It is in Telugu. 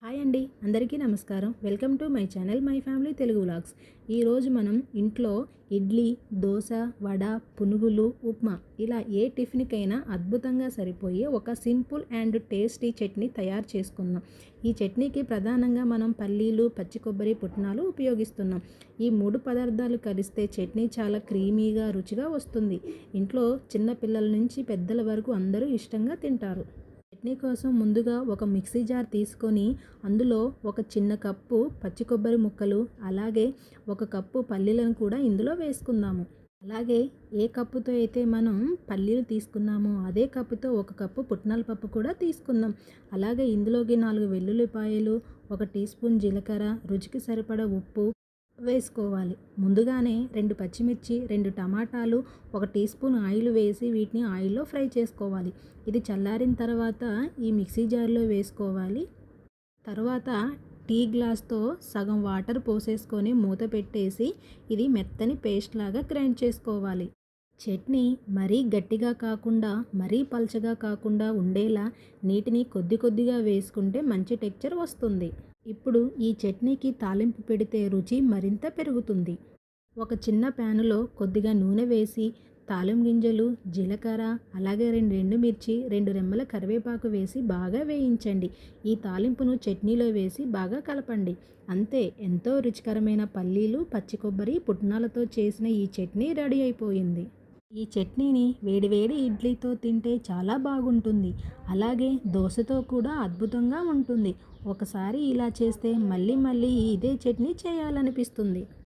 హాయ్ అండి, అందరికీ నమస్కారం. Welcome to my channel my family Telugu vlogs. ఈరోజు మనం ఇంట్లో ఇడ్లీ, దోశ, వడ, పునుగులు, ఉప్మా ఇలా ఏ టిఫిన్కైనా అద్భుతంగా సరిపోయే ఒక సింపుల్ అండ్ టేస్టీ చట్నీ తయారు చేసుకుందాం. ఈ చట్నీకి ప్రధానంగా మనం పల్లీలు, పచ్చి కొబ్బరి, పుట్నాలు ఉపయోగిస్తున్నాం. ఈ 3 పదార్థాలు కలిస్తే చట్నీ చాలా క్రీమీగా, రుచిగా వస్తుంది. ఇంట్లో చిన్న పిల్లల నుంచి పెద్దల వరకు అందరూ ఇష్టంగా తింటారు. చట్నీ కోసం ముందుగా ఒక మిక్సీ జార్ తీసుకొని అందులో ఒక చిన్న కప్పు పచ్చి కొబ్బరి ముక్కలు, అలాగే ఒక కప్పు పల్లీలను కూడా ఇందులో వేసుకుందాము. అలాగే ఏ కప్పుతో అయితే మనం పల్లీలు తీసుకున్నామో అదే కప్పుతో ఒక కప్పు పుట్నాల పప్పు కూడా తీసుకుందాం. అలాగే ఇందులోకి 4 వెల్లుల్లిపాయలు, 1 టీ స్పూన్ జీలకర్ర, రుచికి సరిపడా ఉప్పు వేసుకోవాలి. ముందుగానే 2 పచ్చిమిర్చి, 2 టమాటాలు, 1 టీ స్పూన్ ఆయిల్ వేసి వీటిని ఆయిల్లో ఫ్రై చేసుకోవాలి. ఇది చల్లారిన తర్వాత ఈ మిక్సీ జార్లో వేసుకోవాలి. తర్వాత టీ గ్లాస్తో సగం వాటర్ పోసేసుకొని మూత పెట్టేసి ఇది మెత్తని పేస్ట్ లాగా గ్రైండ్ చేసుకోవాలి. చట్నీ మరీ గట్టిగా కాకుండా మరీ పల్చగా కాకుండా ఉండేలా నీటిని కొద్ది కొద్దిగా వేసుకుంటే మంచి టెక్చర్ వస్తుంది. ఇప్పుడు ఈ చట్నీకి తాలింపు పెడితే రుచి మరింత పెరుగుతుంది. ఒక చిన్న ప్యానులో కొద్దిగా నూనె వేసి తాలింపు గింజలు, జీలకర్ర, అలాగే 2 ఎండుమిర్చి, 2 రెమ్మల కరివేపాకు వేసి బాగా వేయించండి. ఈ తాలింపును చట్నీలో వేసి బాగా కలపండి. అంతే, ఎంతో రుచికరమైన పల్లీలు, పచ్చి కొబ్బరి, పుట్నాలతో చేసిన ఈ చట్నీ రెడీ అయిపోయింది. ఈ చట్నీని వేడివేడి ఇడ్లీతో తింటే చాలా బాగుంటుంది. అలాగే దోశతో కూడా అద్భుతంగా ఉంటుంది. ఒకసారి ఇలా చేస్తే మళ్ళీ మళ్ళీ ఇదే చట్నీ చేయాలనిపిస్తుంది.